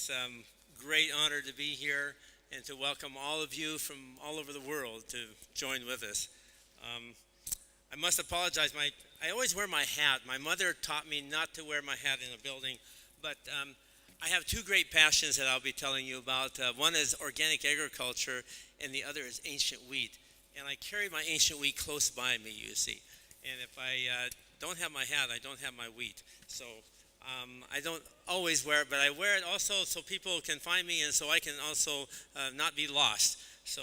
It's a great honor to be here and to welcome all of you from all over the world to join with us. Um, I must apologize. I always wear my hat. My mother taught me not to wear my hat in a building, but I have two great passions that I'll be telling you about. One is organic agriculture, and the other is ancient wheat. And I carry my ancient wheat close by me, you see. And if I don't have my hat, I don't have my wheat. So I don't always wear it, but I wear it also so people can find me and so I can also not be lost. So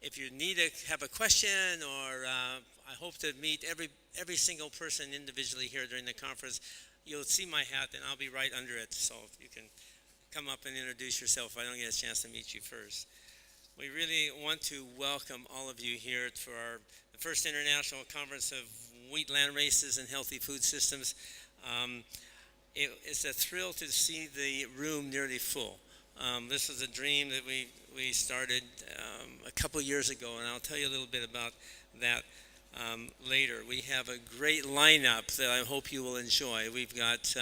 if you need to have a question or I hope to meet every single person individually here during the conference, you'll see my hat and I'll be right under it. So you can come up and introduce yourself if I don't get a chance to meet you first. We really want to welcome all of you here for the first International Conference of Wheat, Landraces, and Healthy Food Systems. It's a thrill to see the room nearly full. This was a dream that we started a couple years ago, and I'll tell you a little bit about that later. We have a great lineup that I hope you will enjoy. We've got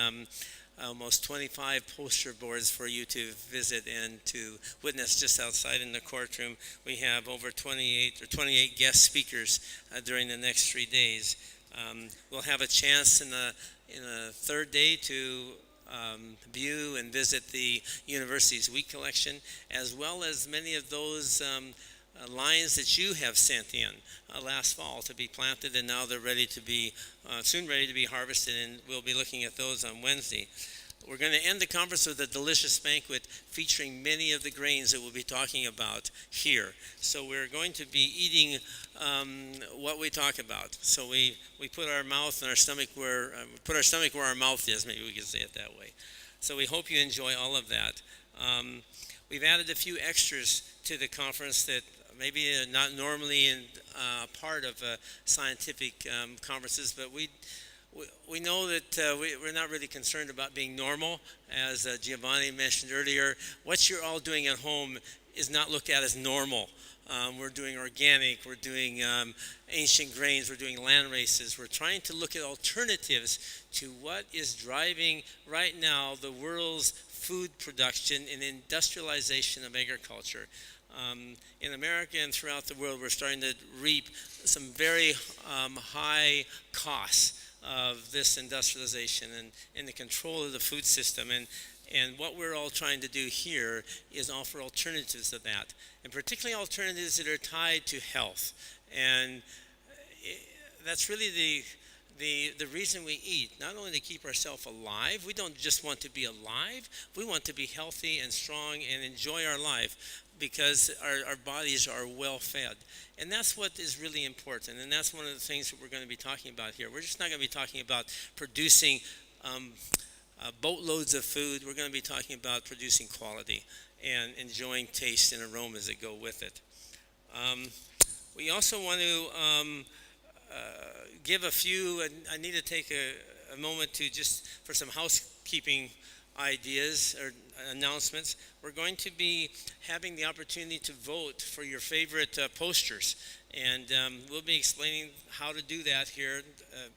almost 25 poster boards for you to visit and to witness just outside in the courtroom. We have over 28 guest speakers during the next 3 days. We'll have a chance in the third day to view and visit the university's wheat collection, as well as many of those lines that you have sent in last fall to be planted, and now they're ready to be soon ready to be harvested, and we'll be looking at those on Wednesday. We're going to end the conference with a delicious banquet featuring many of the grains that we'll be talking about here. So we're going to be eating what we talk about. So we put our mouth and our stomach where our mouth is. Maybe we could say it that way. So we hope you enjoy all of that. We've added a few extras to the conference that maybe not normally part of scientific conferences, but we know that we're not really concerned about being normal. As Giovanni mentioned earlier, what you're all doing at home is not looked at as normal. We're doing organic, we're doing ancient grains, we're doing land races. We're trying to look at alternatives to what is driving right now the world's food production and industrialization of agriculture. In America and throughout the world, we're starting to reap some very high costs of this industrialization and the control of the food system. And what we're all trying to do here is offer alternatives to that, and particularly alternatives that are tied to health. And that's really the reason we eat, not only to keep ourselves alive. We don't just want to be alive, we want to be healthy and strong and enjoy our life because our bodies are well fed. And that's what is really important, and that's one of the things that we're going to be talking about here. We're just not going to be talking about producing boatloads of food. We're going to be talking about producing quality and enjoying taste and aromas that go with it. We also want to give a few, I need to take a moment to just for some housekeeping ideas or announcements. We're going to be having the opportunity to vote for your favorite posters, and we'll be explaining how to do that here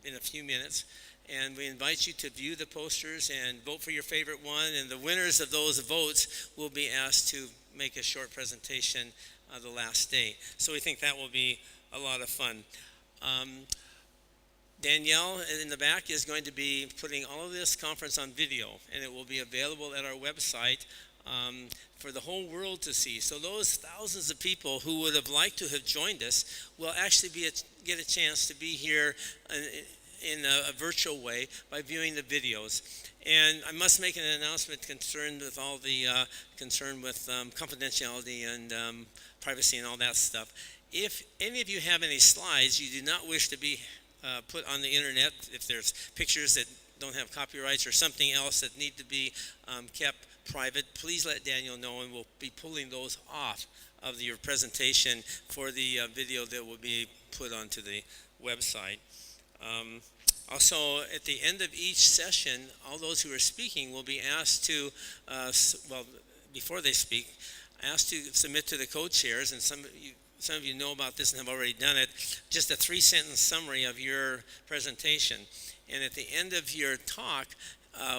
in a few minutes. And we invite you to view the posters and vote for your favorite one, and the winners of those votes will be asked to make a short presentation the last day. So we think that will be a lot of fun. Danielle in the back is going to be putting all of this conference on video, and it will be available at our website for the whole world to see. So those thousands of people who would have liked to have joined us will actually get a chance to be here in a virtual way by viewing the videos. And I must make an announcement concerned with all the concern with confidentiality and privacy and all that stuff. If any of you have any slides you do not wish to be put on the internet, if there's pictures that don't have copyrights or something else that need to be kept private, please let Daniel know, and we'll be pulling those off of your presentation for the video that will be put onto the website. Also, at the end of each session, all those who are speaking will be asked to, before they speak, asked to submit to the co-chairs, and some of you know about this and have already done it, just a 3-sentence summary of your presentation. And at the end of your talk,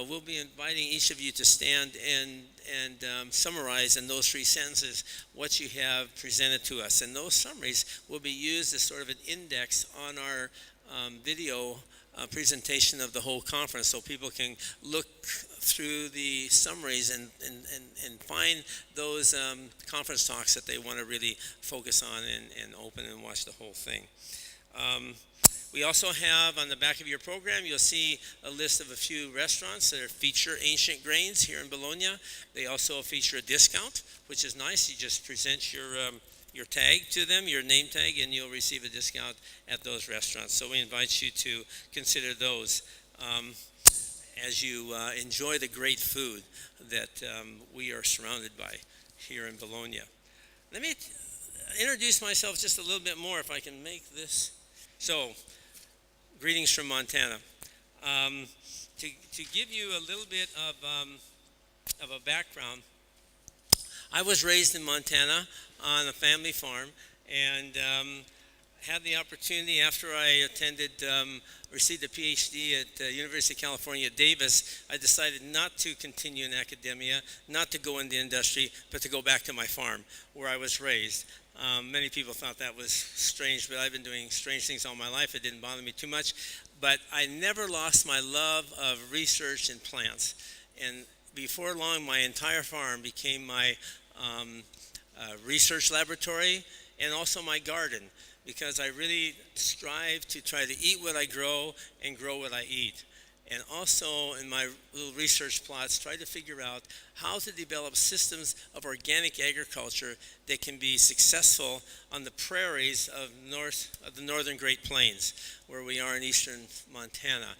we'll be inviting each of you to stand and summarize in those 3 sentences what you have presented to us. And those summaries will be used as sort of an index on our video presentation of the whole conference, so people can look through the summaries and find those conference talks that they want to really focus on and open and watch the whole thing. We also have on the back of your program, you'll see a list of a few restaurants that feature ancient grains here in Bologna. They also feature a discount, which is nice. You just present your tag to them, your name tag, and you'll receive a discount at those restaurants. So we invite you to consider those as you enjoy the great food that we are surrounded by here in Bologna. Let me introduce myself just a little bit more, if I can make this. So, greetings from Montana. To give you a little bit of a background, I was raised in Montana on a family farm, and had the opportunity after I received a PhD at the University of California at Davis. I decided not to continue in academia, not to go in the industry, but to go back to my farm where I was raised. Many people thought that was strange, but I've been doing strange things all my life. It didn't bother me too much. But I never lost my love of research and plants. And before long, my entire farm became my research laboratory and also my garden, because I really strive to try to eat what I grow and grow what I eat. And also in my little research plots, try to figure out how to develop systems of organic agriculture that can be successful on the prairies of the northern Great Plains, where we are in eastern Montana.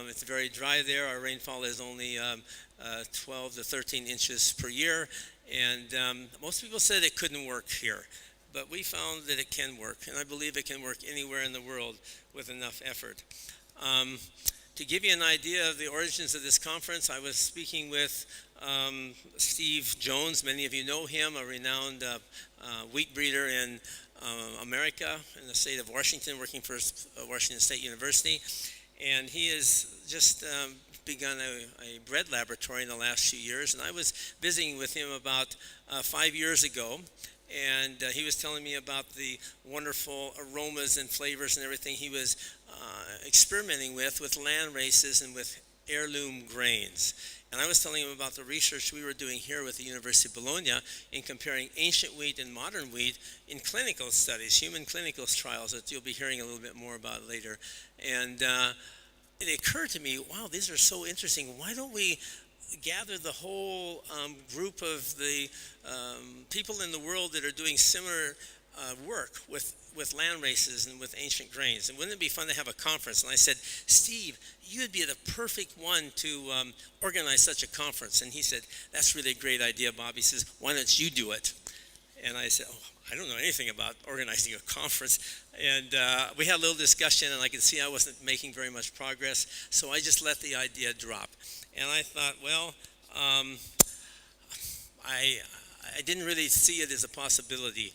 It's very dry there. Our rainfall is only 12 to 13 inches per year, and most people said it couldn't work here. But we found that it can work, and I believe it can work anywhere in the world with enough effort. To give you an idea of the origins of this conference, I was speaking with Steve Jones. Many of you know him, a renowned wheat breeder in America, in the state of Washington, working for Washington State University. And he has just begun a bread laboratory in the last few years. And I was visiting with him about 5 years ago. And he was telling me about the wonderful aromas and flavors and everything he was experimenting with Landraces and with heirloom grains. And I was telling him about the research we were doing here with the University of Bologna in comparing ancient wheat and modern wheat in clinical studies, human clinical trials that you'll be hearing a little bit more about later. And it occurred to me, wow, these are so interesting. Why don't we gather the whole group of the people in the world that are doing similar work with Landraces and with ancient grains? And wouldn't it be fun to have a conference? And I said, Steve, you'd be the perfect one to organize such a conference. And he said, that's really a great idea, Bob. He says, why don't you do it? And I said, oh, I don't know anything about organizing a conference. And we had a little discussion, and I could see I wasn't making very much progress. So I just let the idea drop. And I thought, well, I didn't really see it as a possibility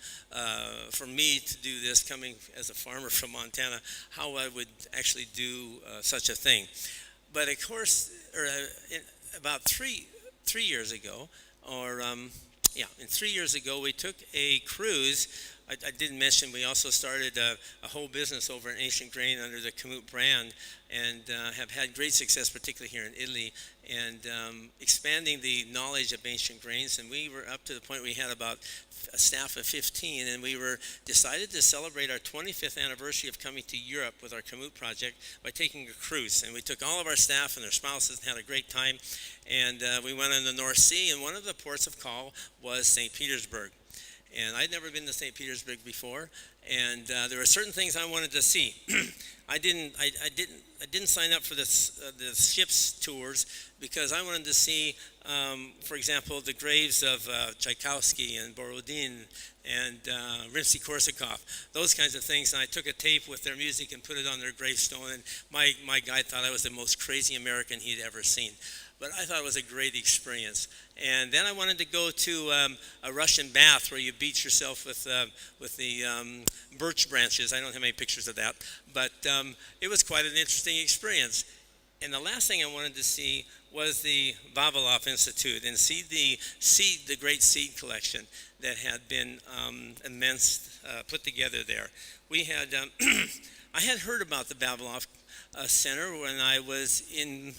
for me to do this, coming as a farmer from Montana, how I would actually do such a thing. But of course, about three years ago, in 3 years ago, we took a cruise. I didn't mention we also started a whole business over in ancient grain under the Kamut brand, and have had great success, particularly here in Italy, and expanding the knowledge of ancient grains. And we were up to the point we had about a staff of 15, and we were decided to celebrate our 25th anniversary of coming to Europe with our Kamut project by taking a cruise. And we took all of our staff and their spouses and had a great time. And we went on the North Sea, and one of the ports of call was St. Petersburg. And I'd never been to St. Petersburg before, and there were certain things I wanted to see. I didn't sign up for the ship's tours because I wanted to see, for example, the graves of Tchaikovsky and Borodin and Rimsky-Korsakov, those kinds of things. And I took a tape with their music and put it on their gravestone. And my guide thought I was the most crazy American he'd ever seen. But I thought it was a great experience. And then I wanted to go to a Russian bath where you beach yourself with the birch branches. I don't have any pictures of that, but it was quite an interesting experience. And the last thing I wanted to see was the Vavilov Institute and see the great seed collection that had been put together there. We had I had heard about the Vavilov Center when I was in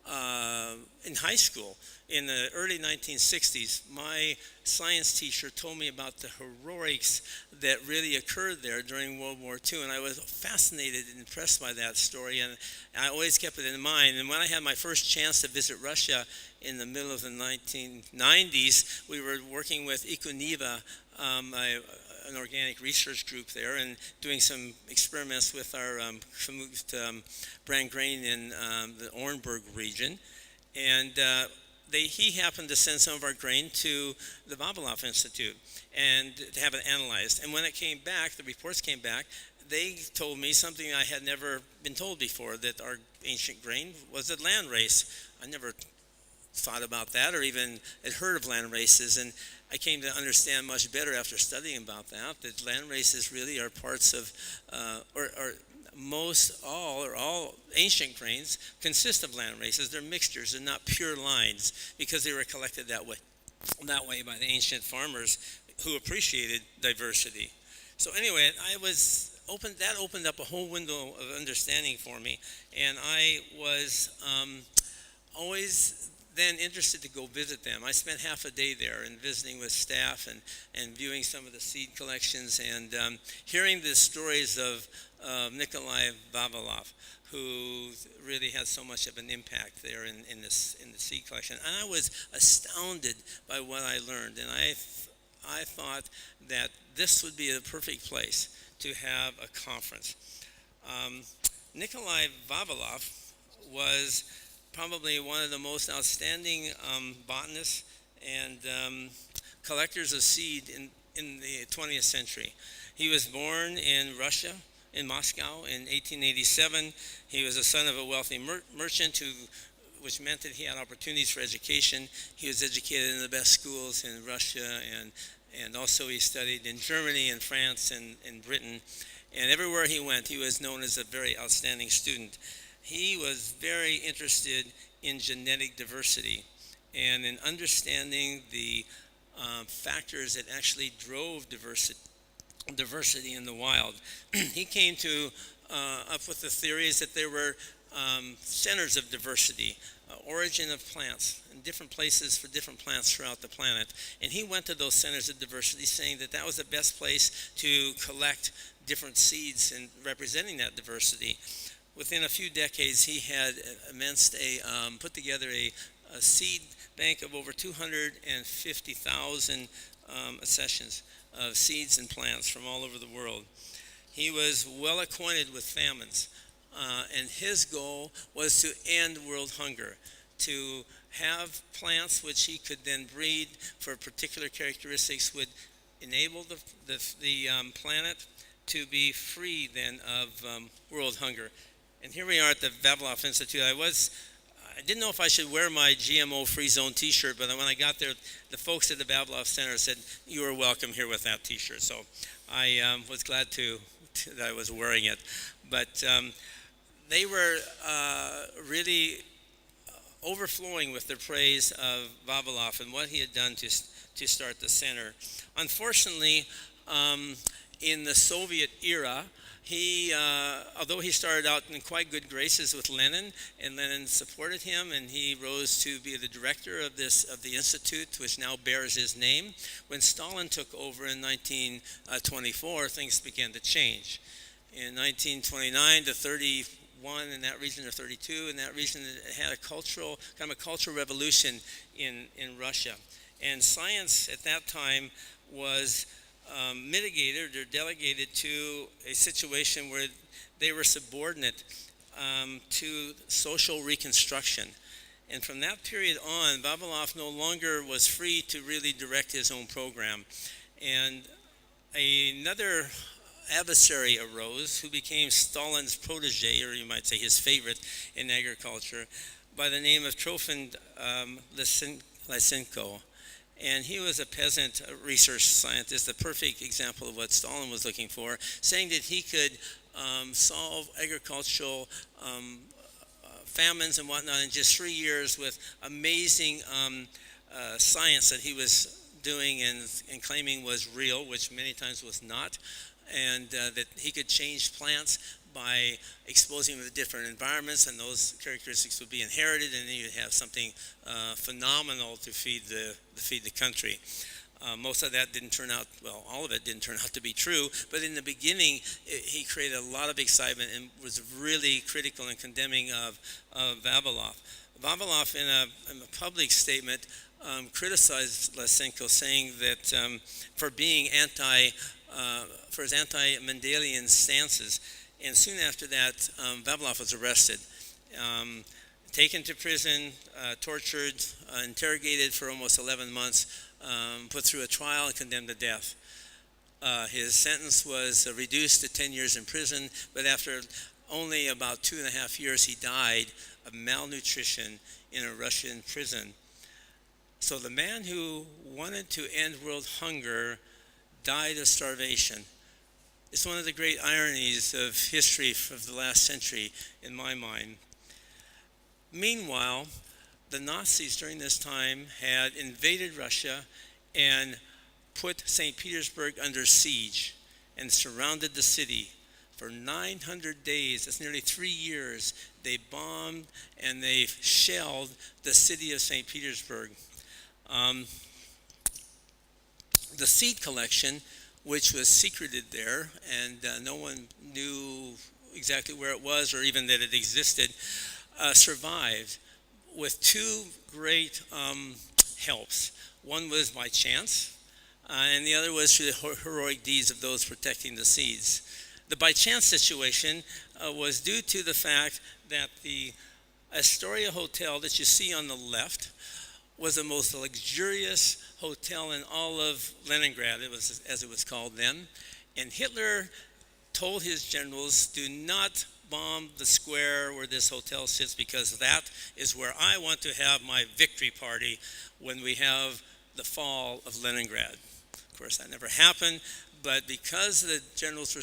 high school in the early 1960s. My science teacher told me about the heroics that really occurred there during World War II, and I was fascinated and impressed by that story, and I always kept it in mind. And when I had my first chance to visit Russia in the middle of the 1990s, we were working with ICWL18, an organic research group there, and doing some experiments with our Kamut brand grain in the Orenburg region. And he happened to send some of our grain to the Vavilov Institute and to have it analyzed. And when it came back, the reports came back, they told me something I had never been told before, that our ancient grain was a landrace. I never thought about that or even had heard of landraces, and I came to understand much better after studying about that landraces really are parts of, all ancient grains consist of landraces. They're mixtures, they're not pure lines, because they were collected that way by the ancient farmers who appreciated diversity. So anyway, that opened up a whole window of understanding for me, and I was always then interested to go visit them. I spent half a day there and visiting with staff and viewing some of the seed collections and hearing the stories of Nikolai Vavilov, who really had so much of an impact there in the seed collection. And I was astounded by what I learned, and I thought that this would be the perfect place to have a conference. Nikolai Vavilov was probably one of the most outstanding botanists and collectors of seed in the 20th century. He was born in Russia, in Moscow, in 1887. He was the son of a wealthy merchant, which meant that he had opportunities for education. He was educated in the best schools in Russia, and also he studied in Germany and France and Britain. And everywhere he went, he was known as a very outstanding student. He was very interested in genetic diversity and in understanding the factors that actually drove diversity in the wild. He came up with the theories that there were centers of diversity, origin of plants in different places for different plants throughout the planet. And he went to those centers of diversity saying that that was the best place to collect different seeds and representing that diversity. Within a few decades, he had put together a seed bank of over 250,000 accessions of seeds and plants from all over the world. He was well acquainted with famines, and his goal was to end world hunger, to have plants which he could then breed for particular characteristics would enable the planet to be free then of world hunger. And here we are at the Vavilov Institute. I didn't know if I should wear my GMO-free zone T-shirt, but when I got there, the folks at the Vavilov Center said, "You are welcome here with that T-shirt." So I was glad that I was wearing it. But they were really overflowing with their praise of Vavilov and what he had done to start the center. Unfortunately, in the Soviet era, although he started out in quite good graces with Lenin, and Lenin supported him, and he rose to be the director of the institute, which now bears his name. When Stalin took over in 1924, things began to change. In 1929 to 31 in that region, or 32 in that region, it had a cultural revolution in Russia, and science at that time was mitigated or delegated to a situation where they were subordinate to social reconstruction. And from that period on, Vavilov no longer was free to really direct his own program. And another adversary arose who became Stalin's protege, or you might say his favorite in agriculture, by the name of Trofim Lysenko. And he was a peasant research scientist, a perfect example of what Stalin was looking for, saying that he could solve agricultural famines and whatnot in just 3 years with amazing science that he was doing and claiming was real, which many times was not, and that he could change plants by exposing them to different environments, and those characteristics would be inherited, and then you'd have something phenomenal to feed the country. Most of that didn't turn out, well, all of it didn't turn out to be true, but in the beginning, he created a lot of excitement and was really critical and condemning of Vavilov. Vavilov, in a public statement, criticized Lysenko, saying that for being for his anti-Mendelian stances. And soon after that, Vavilov was arrested, taken to prison, tortured, interrogated for almost 11 months, put through a trial and condemned to death. His sentence was reduced to 10 years in prison, but after only about 2.5 years, he died of malnutrition in a Russian prison. So the man who wanted to end world hunger died of starvation. It's one of the great ironies of history of the last century, in my mind. Meanwhile, the Nazis during this time had invaded Russia and put St. Petersburg under siege and surrounded the city. For 900 days, that's nearly 3 years, they bombed and they shelled the city of St. Petersburg. The seed collection, which was secreted there, and no one knew exactly where it was or even that it existed, survived with two great helps. One was by chance, and the other was through the heroic deeds of those protecting the seeds. The by chance situation was due to the fact that the Astoria Hotel that you see on the left was the most luxurious hotel in all of Leningrad, it was, as it was called then. And Hitler told his generals, do not bomb the square where this hotel sits, because that is where I want to have my victory party when we have the fall of Leningrad. Of course, that never happened, but because the generals were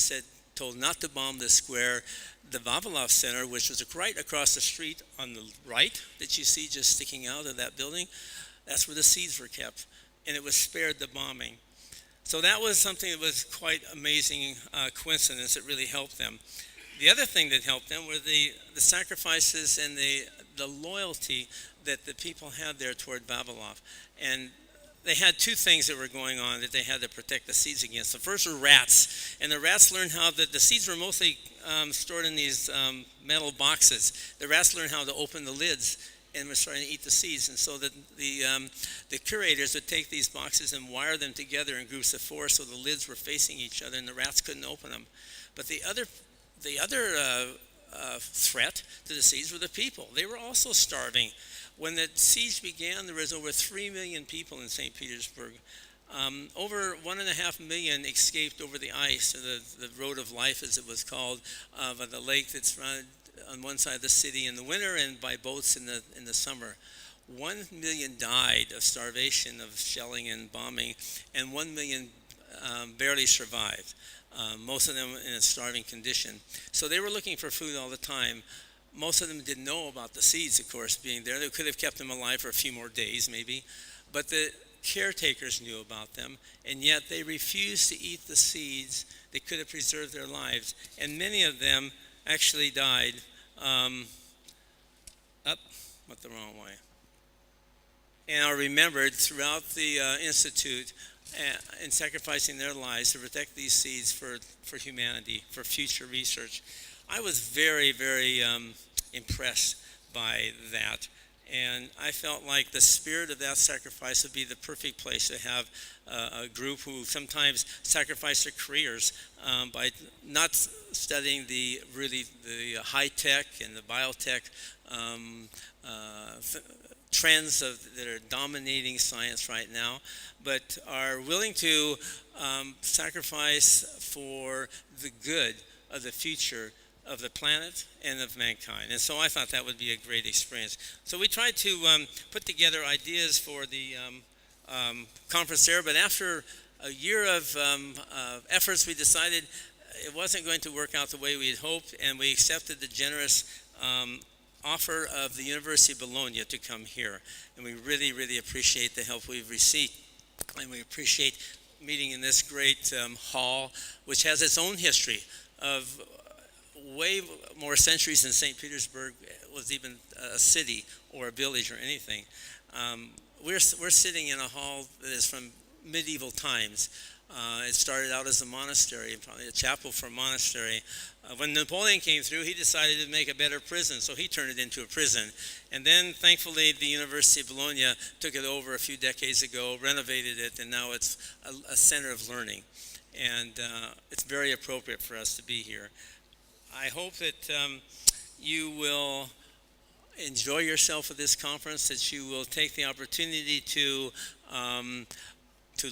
told not to bomb the square, the Vavilov Center, which was right across the street on the right that you see just sticking out of that building, that's where the seeds were kept, and it was spared the bombing. So that was something that was quite amazing coincidence that really helped them. The other thing that helped them were the sacrifices and the loyalty that the people had there toward Vavilov. And they had two things that were going on that they had to protect the seeds against. The first were rats, and the rats learned how the seeds were mostly stored in these metal boxes. The rats learned how to open the lids and were starting to eat the seeds, and so that the curators would take these boxes and wire them together in groups of 4 so the lids were facing each other and the rats couldn't open them. But the other threat to the seeds were the people. They were also starving. When the siege began, there was over 3 million people in St. Petersburg. Over 1.5 million escaped over the ice, the road of life, as it was called, of the lake that's run on one side of the city in the winter and by boats in the summer. 1 million died of starvation, of shelling and bombing, and 1 million barely survived. Most of them in a starving condition. So they were looking for food all the time. Most of them didn't know about the seeds, of course, being there. They could have kept them alive for a few more days, maybe. But the caretakers knew about them, and yet they refused to eat the seeds that could have preserved their lives. And many of them actually died went the wrong way. And are remembered throughout the Institute in sacrificing their lives to protect these seeds for humanity, for future research. I was very, very impressed by that. And I felt like the spirit of that sacrifice would be the perfect place to have a group who sometimes sacrifice their careers by not studying the high-tech and the biotech trends that are dominating science right now, but are willing to sacrifice for the good of the future of the planet and of mankind. And so I thought that would be a great experience. So we tried to put together ideas for the conference there, but after a year of efforts, we decided it wasn't going to work out the way we had hoped, and we accepted the generous offer of the University of Bologna to come here. And we really, really appreciate the help we've received. And we appreciate meeting in this great hall, which has its own history of way more centuries than St. Petersburg was even a city or a village or anything. We're sitting in a hall that is from medieval times. It started out as a monastery, probably a chapel for a monastery. When Napoleon came through, he decided to make a better prison, so he turned it into a prison. And then, thankfully, the University of Bologna took it over a few decades ago, renovated it, and now it's a center of learning. And it's very appropriate for us to be here. I hope that you will enjoy yourself at this conference, that you will take the opportunity to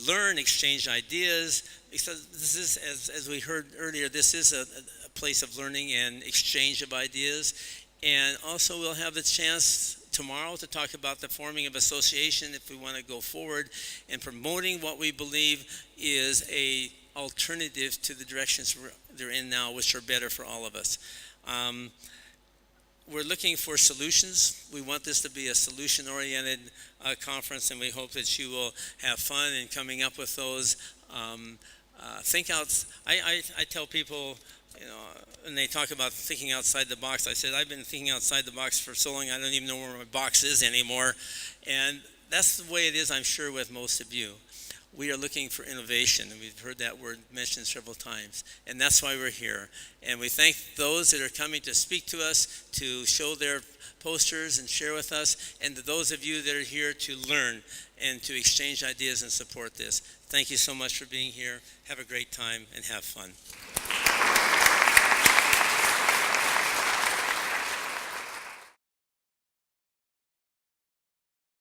learn, exchange ideas, because this is, as we heard earlier, this is a place of learning and exchange of ideas. And also we'll have the chance tomorrow to talk about the forming of association if we want to go forward and promoting what we believe is a alternative to the directions they're in now, which are better for all of us. We're looking for solutions. We want this to be a solution-oriented conference, and we hope that you will have fun in coming up with those. Think out. I tell people, and they talk about thinking outside the box. I said, I've been thinking outside the box for so long, I don't even know where my box is anymore. And that's the way it is, I'm sure, with most of you. We are looking for innovation, and we've heard that word mentioned several times, and that's why we're here. And we thank those that are coming to speak to us, to show their posters and share with us, and to those of you that are here to learn and to exchange ideas and support this. Thank you so much for being here. Have a great time and have fun.